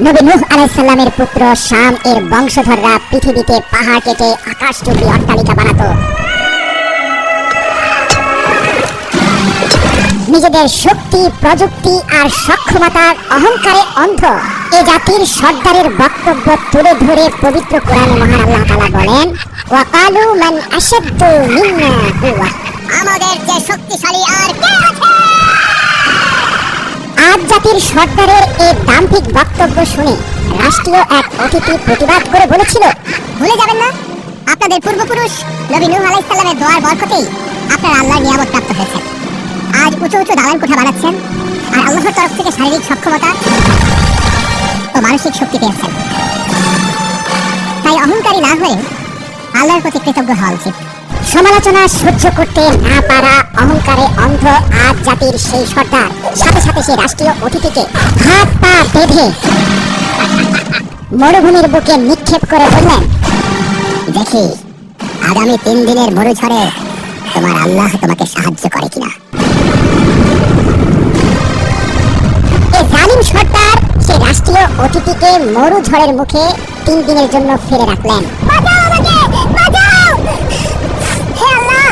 নবী নূহ আলাইহিস সালামের পুত্র শাম এর বংশধররা পৃথিবীতে পাহাড় কেটে আকাশচুম্বী অট্টালিকা বানাতো। নিজেদের শক্তি, প্রযুক্তি আর সক্ষমতার অহংকারে অন্ধ এ জাতির সর্দারের বক্তব্য তুলে ধরে পবিত্র কোরআনে মহান আল্লাহ তাআলা বলেন, ওয়াকালু মান আশাদ্দু মিন্না কুওয়া, আমাদের যে শক্তিশালী আর কে আছে। আজ জাতির সর্দারের এই দাম্ভিক বক্তব্য শুনে রাষ্ট্রীয় এক অতিথি প্রতিবাদ করে বলেছিল, ভুলে যাবেন না আপনাদের পূর্বপুরুষ নবী নূহ আলাইহিস সালামের দোয়ার বরকতেই আপনারা আল্লাহর নিয়ামত প্রাপ্ত হয়েছেন। আজ উঁচু উঁচু দালান কোঠা বানাচ্ছেন আর আল্লাহর তরফ থেকে শারীরিক সক্ষমতা ও মানসিক শক্তি পেয়েছেন। তাই অহংকারী না হয়ে আল্লাহর প্রতি কৃতজ্ঞ হওয়া উচিত। সমালোচনা সহ্য করতে না পারা অহংকারে অন্ধ আজ জাতির সেই সর্দার সাথে সাথে সেই রাষ্ট্রীয় অতিথিকে হাত পা বেঁধে মরুভূমির বুকে নিক্ষেপ করে বললেন, দেখি আগামী 3 দিনের মরুঝড়ে তোমার আল্লাহ তোমাকে সাহায্য করে কিনা। এই জালিম সর্দার সেই রাষ্ট্রীয় অতিথিকে মরুঝড়ের মুখে 3 দিনের জন্য ফেলে রাখলেন। বাঁচাও আমাকে, বাঁচাও! হে আল্লাহ,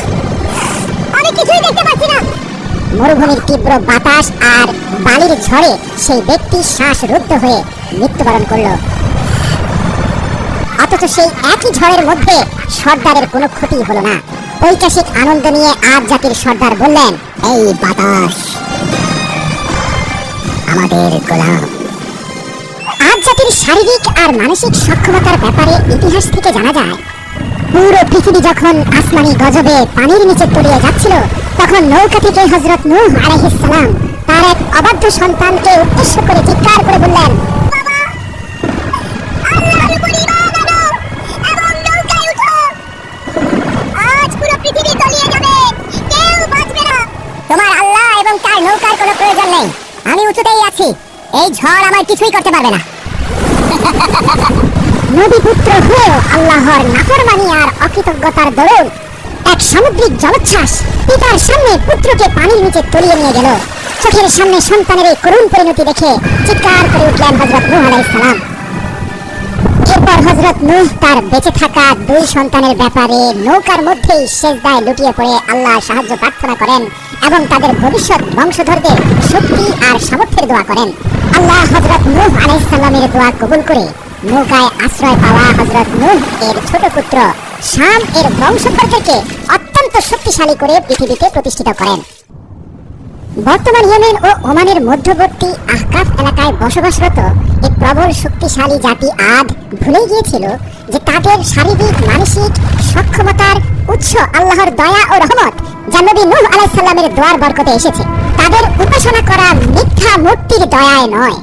আমি কিছুই দেখতে পাচ্ছি না। মরুভূমির তীব্র বাতাস আর বালির ঝড়ে সেই ব্যক্তি শ্বাসরুদ্ধ হয়ে মৃত্যুবরণ করল। অথচ সেই একই ঝড়ের মধ্যে সর্দারের কোনো ক্ষতি হলো না। ঐতিহাসিক আনন্দ নিয়ে আজ জাতির সর্দার বললেন, এই বাতাস আমাদের গোলাম। আজ জাতির শারীরিক আর মানসিক সক্ষমতার ব্যাপারে ইতিহাস থেকে জানা যায়, পুরো পৃথিবী যখন আসমানি গজবে পানির নিচে তলিয়ে যাচ্ছিল, তখন নৌকা থেকে হযরত নূহ আলাইহিস সালাম তার এক অবাধ্য সন্তানকে উদ্দেশ্য করে চিৎকার করে বললেন, বাবা, আল্লাহর উপর ঈমান আনো এবং নৌকায় উঠো। আজ পুরো পৃথিবী তলিয়ে যাবে, কেউ বাঁচবে না। তোমার আল্লাহ এবং তার নৌকার কোনো প্রয়োজন নেই, আমি উঁচুতেই আছি, এই ঝড় আমার কিছুই করতে পারবে না। নবী পুত্র হয়েও আল্লাহর নাফরমানি আর অকৃতজ্ঞতার দরুন এক সামুদ্রিক জলোচ্ছ্বাস পিতার সামনে পুত্রকে পানির নিচে তলিয়ে নিয়ে গেল। চোখের সামনে সন্তানের এই করুণ পরিণতি দেখে চিৎকার করে উঠলেন হযরত নূহ আলাইহিস সালাম। এরপর হযরত নূহ তার বেঁচে থাকা 2 সন্তানের ব্যাপারে নৌকার মধ্যেই সেজদায় লুটিয়ে পড়ে আল্লাহর সাহায্য প্রার্থনা করেন এবং তাদের ভবিষ্যৎ বংশধরদের শক্তি আর সামর্থ্যের দোয়া করেন। আল্লাহ হযরত নূহ আলাইহিস সালামের দোয়া কবুল করে নৌকায় আশ্রয় পাওয়া হযরত নূহ এর ছোট পুত্র শাম এর বংশধরদেরকে অত্যন্ত শক্তিশালী করে পৃথিবীতে প্রতিষ্ঠিত করেন। বর্তমান ইয়েমেন ও ওমানের মধ্যবর্তী আহকাফ এলাকায় বসবাসরত এই প্রবল শক্তিশালী জাতি আজ ভুলে গিয়েছিল যে তাদের শারীরিক মানসিক সক্ষমতার উৎস আল্লাহর দয়া ও রহমত, যা নবী নূহ আলাইহিস সালামের দোয়ার বরকতে এসেছে। তাদের উপাসনা করা মিথ্যা মূর্তির দয়ায় নয়।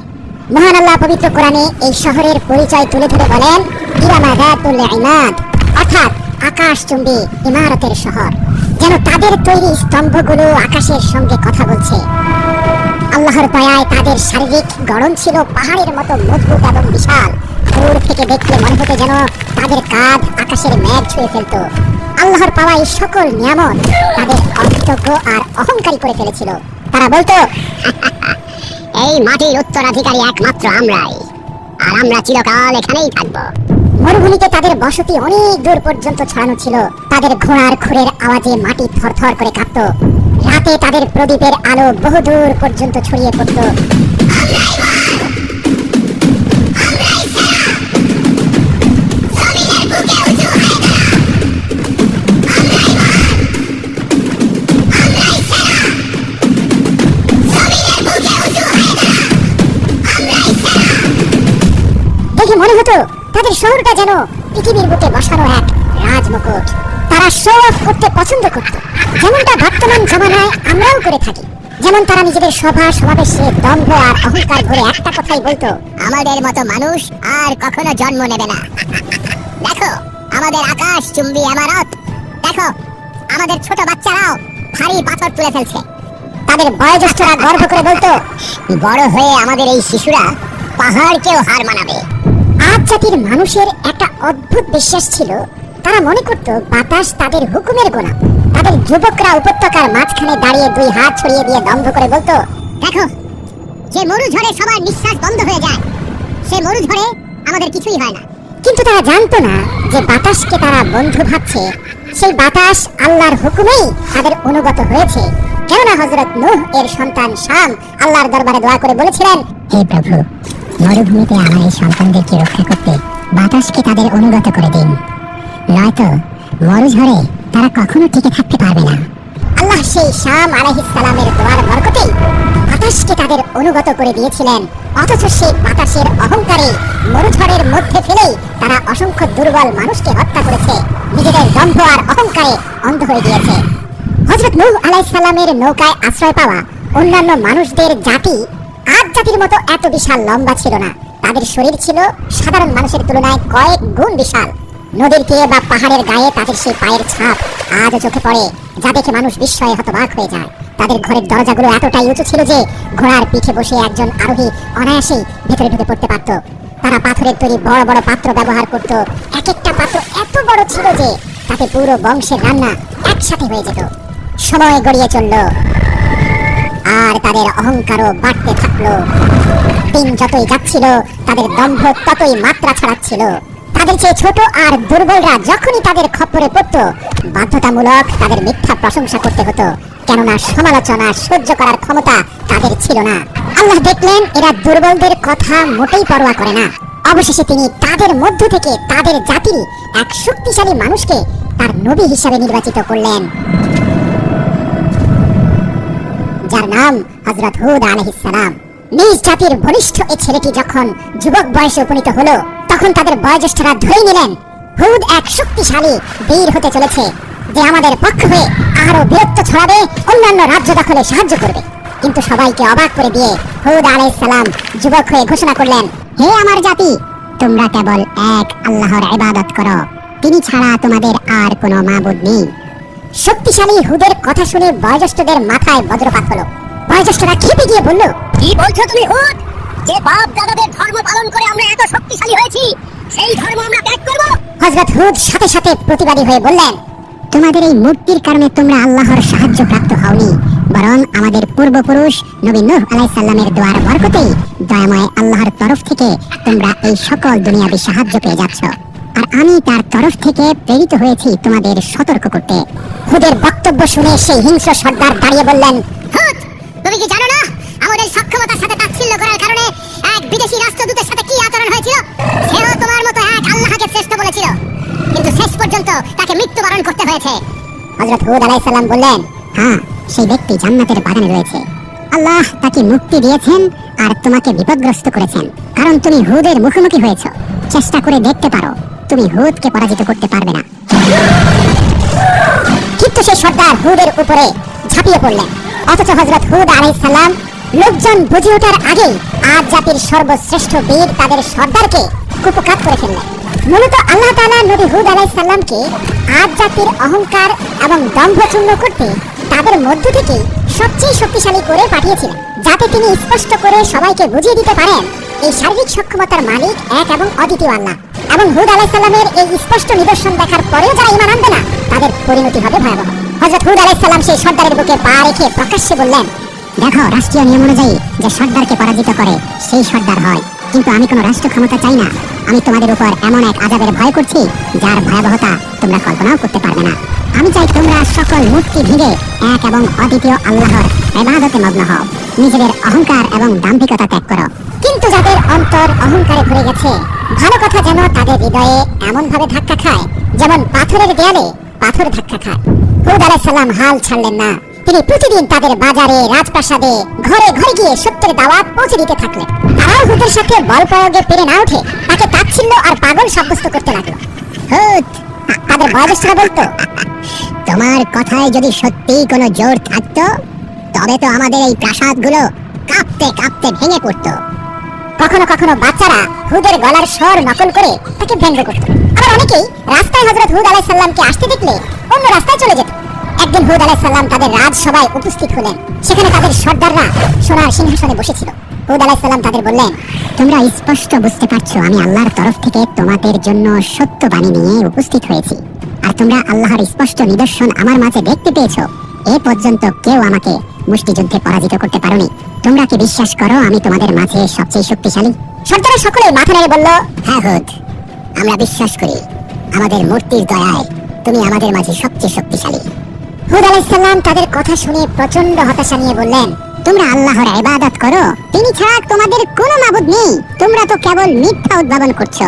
মহান আল্লাহ পবিত্র কোরআনে এই শহরের পরিচয় তুলে ধরে বলেন, ইরামা যাতুল ইমাদ, অর্থাৎ আকাশচুম্বী ইমারতের শহর। যেন তাদের তৈরি স্তম্ভগুলো আকাশের সঙ্গে কথা বলছে। আল্লাহর দয়ায় তাদের শারীরিক গড়ন ছিল পাহাড়ের মতো মজবুত এবং বিশাল। দূর থেকে দেখলে মনে হতো যেন তাদের কাঁধ আকাশের মেঘ ছুঁয়ে ফেলত। আল্লাহর পাওয়া এই সকল নিয়ামত তাদের অকৃতজ্ঞ আর অহংকারী করে ফেলেছিল। তারা বলতো, এই মাটির উত্তরাধিকারী একমাত্র আমরাই, আর আমরা চিরকাল এখানেই থাকবো। মরুভূমিতে তাদের বসতি অনেক দূর পর্যন্ত ছড়ানো ছিল। তাদের ঘোড়ার খুরের আওয়াজে মাটি থরথর করে কাঁপত। রাতে তাদের প্রদীপের আলো বহুদূর পর্যন্ত ছড়িয়ে পড়ত। দেখে মনে হতো তাদের শহরটা যেন পৃথিবীর বুকে বসানো এক রাজমুকুট। তারা শো অফ করতে পছন্দ করত, যেমনটা বর্তমান জামানায় আমরাও করে থাকি। যেমন তারা নিজেদের সভা সমাবেশে দম্ভ আর অহংকার ভরে একটা কথাই বলতো, আমাদের মতো মানুষ আর কখনো জন্ম নেবে না। দেখো আমাদের আকাশ চুম্বী ইমারত, দেখো আমাদের ছোট বাচ্চারাও ভারী পাথর তুলে ফেলছে। তাদের বয়োজ্যেষ্ঠরা গর্ব করে বলতো, বড় হয়ে আমাদের এই শিশুরা পাহাড়কেও হার মানাবে। আজ জাতির মানুষের একটা অদ্ভুত বিশ্বাস ছিল, তারা মনে করত বাতাস তাদের হুকুমের গোলাম। তাদের যুবকরা উপত্যকার মাঝখানে দাঁড়িয়ে 2 হাত ছড়িয়ে দিয়ে দম্ভ করে বলতো, দেখো যে মরু ঝড়ে সবার নিঃশ্বাস বন্ধ হয়ে যায়, সে মরু ঝড়ে আমাদের কিছুই হয় না। কিন্তু তারা জানতো না যে বাতাসকে তারা বন্ধু ভাবছে, সেই বাতাস আল্লাহর হুকুমেই তাদের অনুগত হয়েছে। কেননা হযরত নূহ এর সন্তান শাম আল্লাহর দরবারে দোয়া করে বলেছিলেন, হে প্রভু, মরুভূমিতে আমার এই সন্তানদেরকে রক্ষা করতে বাতাসকে তাদের অনুগত করে দিন, নয়তো মরুঝড়ে তারা কখনো টিকে থাকতে পারবে না। আল্লাহ সেই শাম আলাইহিস সালামের দোয়ার বরকতেই বাতাসকে তাদের অনুগত করে দিয়েছিলেন। অথচ সেই বাতাসের অহংকারে মরুঝড়ের মধ্যে ফেলেই তারা অসংখ্য দুর্বল মানুষকে হত্যা করেছে, নিজেদের দম্ভ আর অহংকারে অন্ধ হয়ে গিয়েছে। হযরত নূহ আলাইহিস সালামের নৌকায় আশ্রয় পাওয়া অন্যান্য মানুষদের জাতি আদ জাতির মতো এত বিশাল লম্বা ছিল না। তাদের শরীর ছিল সাধারণ মানুষের তুলনায় কয়েক গুণ বিশাল। নদীর তীরে বা পাহাড়ের গায়ে তাদের সেই পায়ের ছাপ আজও চোখে পড়ে, যা দেখে মানুষ বিস্ময়ে হতবাক হয়ে যায়। তাদের ঘরের দরজাগুলো এতটাই উঁচু ছিল যে ঘোড়ার পিঠে বসে একজন আরোহী অনায়াসেই ভেতরে ঢুকে পড়তে পারত। তারা পাথরের তৈরি বড় বড় পাত্র ব্যবহার করত। এক একটা পাত্র এত বড় ছিল যে তাতে পুরো বংশের রান্না একসাথে হয়ে যেত। সময় গড়িয়ে চলল আর তাদের অহংকারও বাড়তে থাকলো। দিন যতই যাচ্ছিল তাদের দম্ভ ততই মাত্রা ছাড়াচ্ছিল। তাদের চেয়ে ছোট আর দুর্বলরা যখনই তাদের খপ্পরে পড়ত, বাধ্যতামূলক তাদের মিথ্যা প্রশংসা করতে হতো, কেননা সমালোচনা সহ্য করার ক্ষমতা তাদের ছিল না। আল্লাহ দেখলেন এরা দুর্বলদের কথা মোটেই পরোয়া করে না। অবশেষে তিনি তাদের মধ্য থেকে তাদের জাতির এক শক্তিশালী মানুষকে তার নবী হিসাবে নির্বাচিত করলেন, যার নাম হযরত হুদ আলাইহিস সালাম। নিজ জাতির বলিষ্ঠ এই ছেলেটি যখন যুবক বয়সে উপনীত হলো, তখন তাদের বয়োজ্যেষ্ঠরা ধরে নিলেন হুদ এক শক্তিশালী বীর হতে চলেছে, যে আমাদের পক্ষ হয়ে আরো বীরত্ব ছড়াবে, অন্যান্য রাজ্য দখলে সাহায্য করবে। কিন্তু সবাইকে অবাক করে দিয়ে হুদ আলাইহিস সালাম যুবক হয়ে ঘোষণা করলেন, হে আমার জাতি, তোমরা কেবল এক আল্লাহর ইবাদত করো, তিনি ছাড়া তোমাদের আর কোনো মাবুদ নেই। শক্তিশালী হুদের কথা শুনে বয়োজ্যেষ্ঠদের মাথায় বজ্রপাত হলো। বয়োজ্যেষ্ঠরা ক্ষেপে গিয়ে বলল, কি বলছো তুমি হুদ? যে বাপ দাদাদের ধর্ম পালন করে আমরা এত শক্তিশালী হয়েছি, সেই ধর্ম আমরা ত্যাগ করব? হযরত হুদ সাথে সাথে প্রতিবাদী হয়ে বললেন, তোমাদের এই মূর্তির কারণে তোমরা আল্লাহর সাহায্য প্রাপ্ত হওনি, বরং আমাদের পূর্বপুরুষ নবী নূহ আলাইহিস সালামের দোয়ার বরকতেই দয়াময় আল্লাহর তরফ থেকে তোমরা এই সকল দুনিয়াবী সাহায্য পেয়ে যাচ্ছ, আর আমি তার তরফ থেকে প্রেরিত হয়েছি তোমাদের সতর্ক করতে। হুদের বক্তব্য শুনে সেই হিংস্র সর্দার দাঁড়িয়ে বললেন, হুদ, তুমি কি জানো না আমাদের সক্ষমতার সাথে তাচ্ছিল্য করার কারণে এক বিদেশি রাষ্ট্রদূতের সাথে কি আচরণ হয়েছিল? সেও তোমার মতো এক আল্লাহকে শ্রেষ্ঠ বলেছিল, কিন্তু শেষ পর্যন্ত তাকে মৃত্যুবরণ করতে হয়েছে। হযরত হুদ আলাইহিস সালাম বললেন, হ্যাঁ, সেই ব্যক্তি জান্নাতের বাগানে রয়েছে। আল্লাহ তাকে মুক্তি দিয়েছেন আর তোমাকে বিপদগ্রস্ত করেছেন, কারণ তুমি হুদের মুখোমুখি হয়েছ। চেষ্টা করে দেখতে পারো, তুমি হুদকে পরাজিত করতে পারবে না। কিন্তু সেই সর্দার হুদের উপরে ঝাঁপিয়ে পড়লেন। অথচ হযরত হুদ আলাইহিস সালাম লোকজন বুঝে ওঠার আগেই আদ জাতির সর্বশ্রেষ্ঠ বীর তাদের সর্দারকে কুপকাত করে ফেললেন। মূলত আল্লাহ তাআলা নবী হুদ আলাইহিস সালামকে আদ জাতির অহংকার এবং দম্ভ চূর্ণ করতে তাদের মধ্য থেকে সবচেয়ে শক্তিশালী করে পাঠিয়েছিলেন, যাতে তিনি স্পষ্ট করে সবাইকে বুঝিয়ে দিতে পারেন এই শারীরিক সক্ষমতার মালিক এক এবং অদ্বিতীয় আল্লাহ। এবং হুদ আলাইহিস সালামের এই স্পষ্ট নিদর্শন দেখার পরেও যারা ঈমান আনবে না, তাদের পরিণতি হবে ভয়াবহ। হযরত হুদ আলাইহিস সালাম সেই সর্দারের বুকে পা রেখে প্রকাশ্যে বললেন, দেখো, রাষ্ট্রীয় নিয়ম অনুযায়ী যে সর্দারকে পরাজিত করে সেই সর্দার হয়, কিন্তু আমি কোনো রাষ্ট্র ক্ষমতা চাই না। আমি তোমাদের উপর এমন এক আযাবের ভয় করছি যার ভয়াবহতা তোমরা কল্পনাও করতে পারবে না। আমি চাই তোমরা সকল মূর্তি ভেঙে এক এবং অদ্বিতীয় আল্লাহর ইবাদতে মগ্ন হও, নিজেদের অহংকার এবং দাম্ভিকতা ত্যাগ করো। কিন্তু যাদের অন্তর অহংকারে ভরে গেছে, ভালো কথা যেন তাদের হৃদয়ে এমন ভাবে ধাক্কা খায় যেমন পাথরের দেয়ালে পাথর ধাক্কা খায়। হুদ আলাইহিস সালাম হাল ছাড়লেন না। তিনি প্রতিদিন তাদের বাজারে, রাজপ্রাসাদে, ঘরে ঘরে গিয়ে সত্যের দাওয়াত পৌঁছে দিতে থাকলেন। তারাও হুদের সাথে বল প্রয়োগে পেরে না উঠে তাকে তাচ্ছিল্য আর পাগল সাব্যস্ত করতে লাগলো। হুদ, তাদের বয়োজ্যেষ্ঠরা বলতো, তোমার কথায় যদি সত্যিই কোনো জোর থাকতো, তবে তো আমাদের এই প্রাসাদগুলো কাঁপতে কাঁপতে ভেঙে পড়তো। কখনো কখনো বাচ্চারা হুদের গলার স্বর নকল করে তাকে ব্যঙ্গ করত। আবার অনেকেই রাস্তায় হযরত হুদ আলাইহিস সালামকে আসতে দেখলে অন্য রাস্তায় চলে যেত। একদিন হুদ আলাইহিস সালাম তাদের রাজসভায় উপস্থিত হলেন। সেখানে তাদের সর্দাররা সোনার সিংহাসনে বসেছিল। হুদ আলাইহিস সালাম তাদের বললেন, তোমরা স্পষ্ট বুঝতে পারছো আমি আল্লাহর তরফ থেকে তোমাদের জন্য সত্য বাণী নিয়ে উপস্থিত হয়েছি, আর তোমরা আল্লাহর স্পষ্ট নিদর্শন আমার মাঝে দেখতে পেয়েছো। এ পর্যন্ত কেউ আমাকে মুষ্টিযুদ্ধে পরাজিত করতে পারোনি। তোমরা কি বিশ্বাস করো আমি তোমাদের মাঝে সবচেয়ে শক্তিশালী? সর্দাররা সকলে মাথা নেড়ে বলল, হ্যাঁ হুদ, আমরা বিশ্বাস করি আমাদের মূর্তির দয়ায় তুমি আমাদের মাঝে সবচেয়ে শক্তিশালী। হুদ আলাইহিস সালাম তাদের কথা শুনে প্রচন্ড হতাশা নিয়ে বললেন, তোমরা আল্লাহর ইবাদত করো, তিনি ছাড়া তোমাদের কোনো মাবুদ নেই, তোমরা তো কেবল মিথ্যা উদ্ভাবন করছো।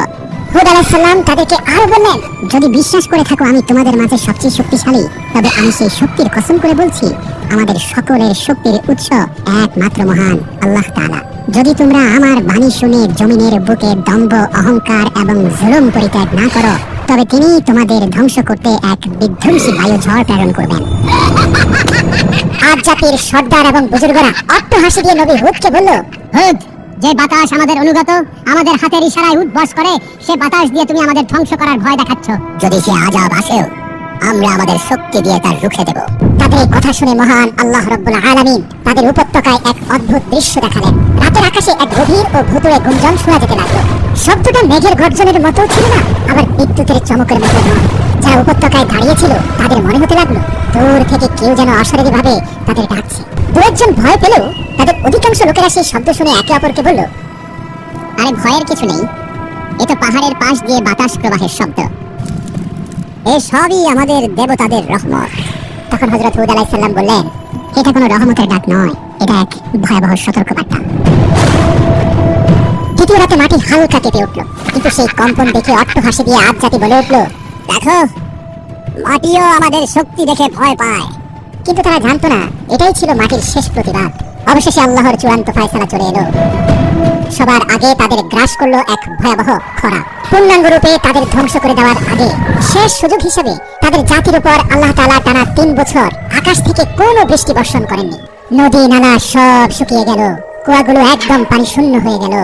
হুদ আলাইহিস সালাম তাদেরকে আরো বললেন, যদি বিশ্বাস করে থাকো আমি তোমাদের মাঝে সবচেয়ে শক্তিশালী, তবে আমি সেই শক্তির কসম করে বলছি আমাদের সকলের শক্তির উৎস একমাত্র মহান আল্লাহ তাআলা। যদি তোমরা আমার বাণী শুনে জমিনের বুকে দম্ভ, অহংকার এবং জুলুম পরিত্যাগ না করো, তবে তিনি তোমাদের ধ্বংস করতে এক বিধ্বংসী বায়ু ঝড় প্রেরণ করবেন। আদ জাতির সর্দার এবং বুজুর্গরা অট্টহাসি দিয়ে নবী হুদকে বলল, হুদ, যে বাতাস আমাদের অনুগত, আমাদের হাতের ইশারায় উঠবস করে, সে বাতাস দিয়ে তুমি আমাদের ধ্বংস করার ভয় দেখাচ্ছ। যদি সে আযাব আসেও, আমরা আমাদের শক্তি দিয়ে তার রুখে দেব। তাদের এই কথা শুনে মহান আল্লাহ রাব্বুল আলামিন তাদের উপত্যকায় এক অদ্ভুত দৃশ্য দেখালেন। রাতের আকাশে এক গভীর ও ভুতুড়ে গুঞ্জন শোনা যেতে লাগলো। শব্দটা মেঘের গর্জনের মতো ছিল না, আবার বিদ্যুতের চমকের মতো নয়। যারা উপত্যকায় দাঁড়িয়ে ছিল তাদের মনে হতে লাগলো দূর থেকে কেউ যেন অশরীরী ভাবে তাদের ডাকছে। দু একজন ভয় পেলেও তাদের অধিকাংশ লোকেরা সেই শব্দ শুনে একে অপরকে বলল, আরে ভয়ের কিছু নেই, এ তো পাহাড়ের পাশ দিয়ে বাতাস প্রবাহের শব্দ, এ সবই আমাদের দেবতাদের রহমত। তখন হযরত হুদ আলাইহিস সালাম বললেন, এটা কোনো রহমতের ডাক নয়, এটা এক ভয়াবহ সতর্কবার্তা। দ্বিতীয় রাতে মাটি হালকা কেঁপে উঠল, কিন্তু সেই কম্পন দেখে অট্টহাসি দিয়ে আদ জাতি বলে উঠল, দেখো, মাটিও আমাদের শক্তি দেখে ভয় পায়। কিন্তু তারা জানতো না এটাই ছিল মাটির শেষ প্রতিবাদ। অবশেষে আল্লাহর চূড়ান্ত ফয়সালা চলে এলো। সবার আগে তাদের গ্রাস করলো এক ভয়াবহ খরা। পূর্ণাঙ্গ রূপে তাদের ধ্বংস করে দেওয়ার আগে শেষ সুযোগ হিসেবে তাদের জাতির উপর আল্লাহ তাআলা টানা 3 বছর আকাশ থেকে কোনো বৃষ্টি বর্ষণ করেননি। নদী নালা সব শুকিয়ে গেল, কুয়াগুলো একদম পানি শূন্য হয়ে গেল,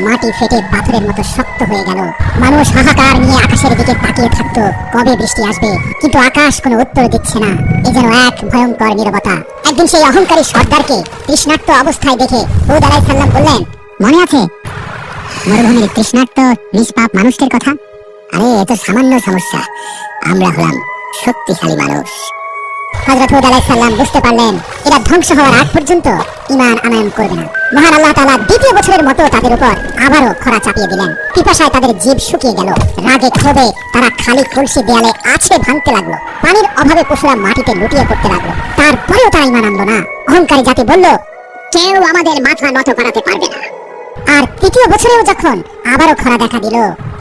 মাটি ফেটে পাথরের মতো শক্ত হয়ে গেল। মানুষ হাহাকার নিয়ে আকাশের দিকে তাকিয়ে থাকতো কবে বৃষ্টি আসবে, কিন্তু আকাশ কোনো উত্তর দিচ্ছে না। এ যেন এক ভয়ঙ্কর নীরবতা। একদিন সেই অহংকারী সর্দারকে তৃষ্ণার্ত অবস্থায় দেখে হুদ আলাইহিস সালাম বললেন, মনে আছে মরুভূমির তৃষ্ণার্ত নিষ্পাপ মানুষদের কথা? আরে এ তো সামান্য সমস্যা, আমরা হলাম শক্তিশালী মানুষ। হযরত হুদ আলাইহিস সালাম বুঝতে পারলেন এরা ধ্বংস হওয়ার আগ পর্যন্ত ঈমান আনয়ন করবে না। মহান আল্লাহ তাআলা দ্বিতীয় বছরের মতো তাদের উপর আবারও খরা চাপিয়ে দিলেন। পিপাসায় তাদের জীব শুকিয়ে গেল, রাগে ক্ষোভে তারা খালি কলসি দেয়ালে আছড়ে ভাঙতে লাগলো। পানির অভাবে পশুরা মাটিতে লুটিয়ে পড়তে লাগলো। তারপরেও তারা ঈমান আনলো না। অহংকারী জাতি বলল, কেউ আমাদের মাথা নত করাতে পারবে না। আর তৃতীয় বছরেও যখন আবারও খরা দেখা দিল,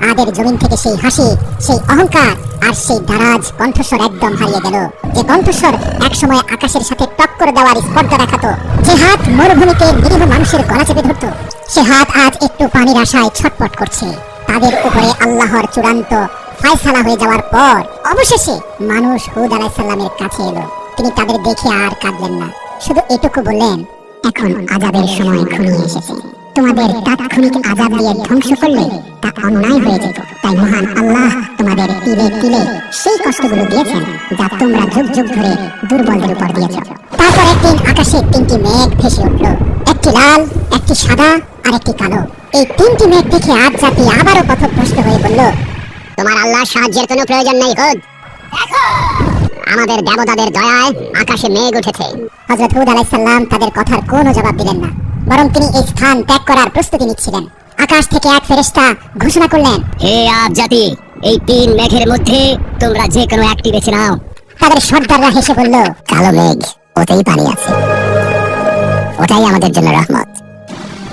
আদের জমিন থেকে সেই হাসি, সেই অহংকার আর সেই দারাজ কণ্ঠস্বর একদম হারিয়ে গেল। যে কণ্ঠস্বর একসময় আকাশের সাথে টক্কর দেওয়ার স্পর্ধা দেখাতো, যে হাত মরুভূমিতে নিরীহ মানুষের গলা চেপে ধরত, সে হাত আজ একটু পানির আশায় ছটপট করছে। তাদের উপরে আল্লাহর চূড়ান্ত ফয়সালা হয়ে যাওয়ার পর অবশেষে মানুষ হুদ আলাইহিস সালামের কাছে এলো। তিনি তাদের দেখে আর কাঁদলেন না, শুধু এটুকু বললেন, এখন আযাবের সময় ঘনিয়ে এসেছে। তোমাদের তাৎক্ষণিক আযাব দিয়ে ধ্বংস করলে তা অন্যায় হয়ে যেত। তাই মহান আল্লাহ তোমাদের তিলে তিলে সেই কষ্টগুলো দিয়েছেন যা তোমরা যুগ যুগ ধরে দুর্বলদের উপর দিয়েছ। তারপর একদিন আকাশে 3টি মেঘ ভেসে উঠল, একটি লাল, একটি সাদা আর একটি কালো। এই 3টি মেঘ দেখে আদ জাতি আবারও পথভ্রষ্ট হয়ে বলল, তোমার আল্লাহর সাহায্যের কোনো প্রয়োজন নেই হুদ, আমাদের দেবতাদের দয়ায় আকাশে মেঘ উঠেছে। হযরত হুদ আলাইহিস সালাম তাদের কথার কোনো জবাব দিলেন না, বরং তিনি এই স্থান ত্যাগ করার প্রস্তুতি নিচ্ছিলেন। আকাশ থেকে এক ফেরেশতা ঘোষণা করলেন, হে আদ জাতি, এই 3 মেঘের মধ্যে তোমরা যে কোনো একটি বেছে নাও। তাদের সর্দাররা হেসে বলল, কালো মেঘ, ওতেই পানি আছে, ওটাই আমাদের জন্য রহমত।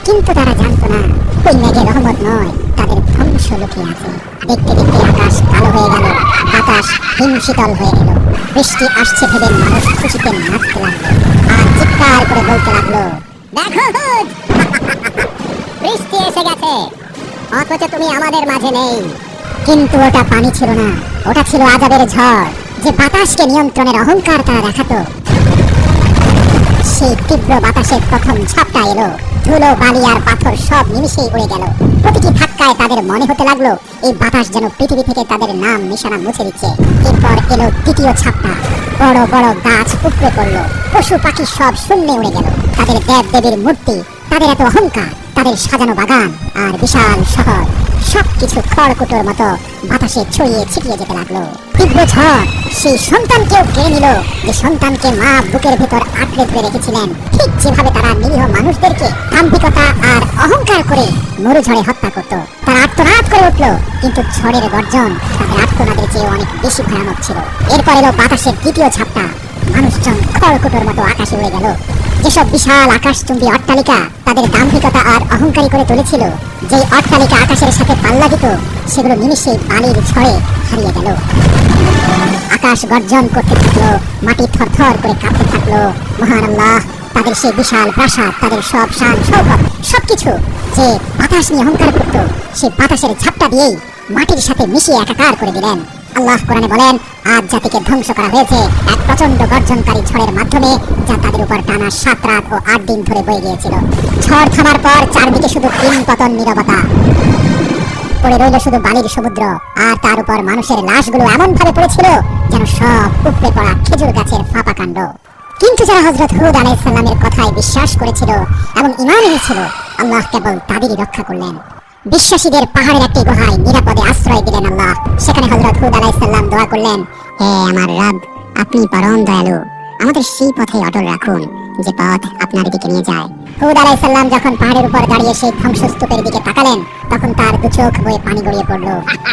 কিন্তু তারা জানতো না ওই মেঘে রহমত নয়, তাদের ধ্বংস লুকিয়ে আছে। দেখতে দেখতে আকাশ কালো হয়ে গেল, বাতাস হিমশীতল হয়ে এলো। বৃষ্টি আসছে ভেবে মানুষ খুশিতে নাচতে লাগলো আর চিৎকার করে বলতে লাগলো, দেখো হুদ, বৃষ্টি এসে গেছে, অথচ তুমি আমাদের মাঝে নেই। কিন্তু ওটা পানি ছিল না, ওটা ছিল আযাবের ঝড়। যে বাতাসকে নিয়ন্ত্রণের অহংকার তারা দেখাতো, সেই তীব্র বাতাসের প্রথম ঝাপটা এলো। ধুলো, বালি আর পাথর সব নিমিষেই উড়ে গেল। প্রতিটি ধাক্কায় তাদের মনে হতে লাগলো এই বাতাস যেন পৃথিবী থেকে তাদের নাম নিশানা মুছে দিচ্ছে। এরপর এলো দ্বিতীয় ঝাপটা। বড় বড় গাছ উপড়ে পড়লো, পশু পাখি সব শূন্যে উড়ে গেল। তাদের দেব দেবীর মূর্তি, তাদের এত অহংকার, তাদের সাজানো বাগান আর বিশাল শহর সবকিছু খড়কুটোর মতো বাতাসে ছড়িয়ে ছিটিয়ে যেতে লাগলো। তীব্র ঝড় সেই সন্তানকেও কেড়ে নিল, যে সন্তানকে মা বুকের ভেতর আঁকড়ে ধরে রেখেছিলেন। ঠিক যেভাবে তারা নিরীহ মানুষদেরকে দাম্ভিকতা আর অহংকার করে মরুঝড়ে হত্যা করত। তারা আর্তনাদ করে উঠল, কিন্তু ঝড়ের গর্জন তাদের আর্তনাদের চেয়ে অনেক বেশি ভয়ানক ছিল। এরপর এলো বাতাসের দ্বিতীয় ঝাপটা। মানুষজন খড়কুটোর মতো আকাশে উড়ে গেল। যেসব বিশাল আকাশচুম্বী অট্টালিকা তাদের দাম্ভিকতা আর অহংকারী করে তুলেছিল, যেই অট্টালিকা আকাশের সাথে পাল্লা দিত, সেগুলো নিমিষেই বালির ঝড়ে হারিয়ে গেল। আকাশ গর্জন করতে থাকলো, মাটি থরথর করে কাঁপতে থাকলো। মহান আল্লাহ তাদের সেই বিশাল প্রাসাদ, তাদের সব শান শৌকত সবকিছু যে বাতাস নিয়ে অহংকার করত, সেই বাতাসের ঝাপটা দিয়েই মাটির সাথে মিশিয়ে একাকার করে দিলেন। আল্লাহ কোরআনে বলেন, আজ জাতিকে ধ্বংস করা হয়েছে এক প্রচন্ড গর্জনকারী ঝড়ের মাধ্যমে, যা তাদের উপর টানা 7 রাত ও 8 দিন ধরে বয়ে গিয়েছিল। ঝড় থামার পর চারদিকে শুধু তিন পতন নীরবতা, পড়ে রইল শুধু বালির সমুদ্র, আর তার উপর মানুষের লাশগুলো এমন ভাবে পড়েছিল যেন সব উপড়ে পড়া খেজুর গাছের ফাঁপা কাণ্ড। কিন্তু যারা হযরত হুদ আলাইহিস সালামের কথায় বিশ্বাস করেছিল এবং ঈমান এনেছিল, আল্লাহ কেবল তাদেরই রক্ষা করলেন। বিশ্বাসীদের পাহাড়ের একটি গুহায় নিরাপদে আশ্রয় দিলেন আল্লাহ। সেখানে হযরত হুদ আলাইহিস সালাম দোয়া করলেন, হে আমার রব, আপনি পরম দয়ালু, আমাদের সেই পথে অটল রাখুন যে পথ আপনার দিকে নিয়ে যায়। হুদ আলাইহিস সালাম যখন পাহাড়ের উপর দাঁড়িয়ে সেই ধ্বংসস্তূপের দিকে তাকালেন, তখন তার দু চোখ বয়ে পানি গড়িয়ে পড়ল।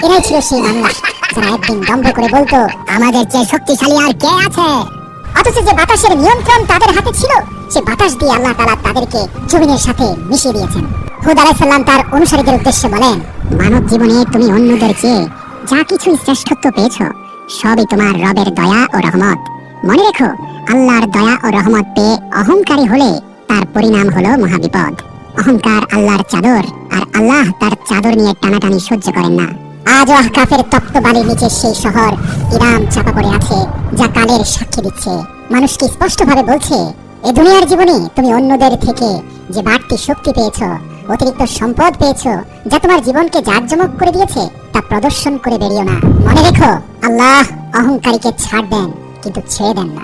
এরাই ছিল সেই মানুষ যারা একদিন দম্ভ করে বলতো, আমাদের চেয়ে শক্তিশালী আর কে আছে? অথচ যে বাতাসের নিয়ন্ত্রণ তাদের হাতে ছিল, সে বাতাস দিয়ে আল্লাহ তাআলা তাদেরকে জমিনের সাথে মিশিয়ে দিয়েছেন। হুদ আলাইহিস সালাম তার অনুসারীদের উদ্দেশ্যে বলেন, মানব জীবনে তুমি অন্যদের চেয়ে যা কিছু শ্রেষ্ঠত্ব পেয়েছো, সবই তোমার রবের দয়া ও রহমত। মনে রেখো, আল্লাহর দয়া ও রহমত পেয়ে অহংকারী হলে তার পরিণাম হলো মহাবিপদ। অহংকার আল্লাহর চাদর, আর আল্লাহ তার চাদর নিয়ে টানাটানি সহ্য করেন না। আজও আহকাফের তপ্ত বালির নিচে সেই শহর ইরাম চাপা পড়ে আছে, যা কালের সাক্ষী দিচ্ছে। মানুষকে স্পষ্টভাবে বলছে, এই দুনিয়ার জীবনে তুমি অন্যদের থেকে যে বাড়তি শক্তি পেয়েছো, অতিরিক্ত সম্পদ পেয়েছো, যা তোমার জীবনকে জাঁকজমক করে দিয়েছে, তা প্রদর্শন করে বেরিও না। মনে রেখো, আল্লাহ অহংকারীকে ছাড় দেন, কিন্তু ছেড়ে দেন না।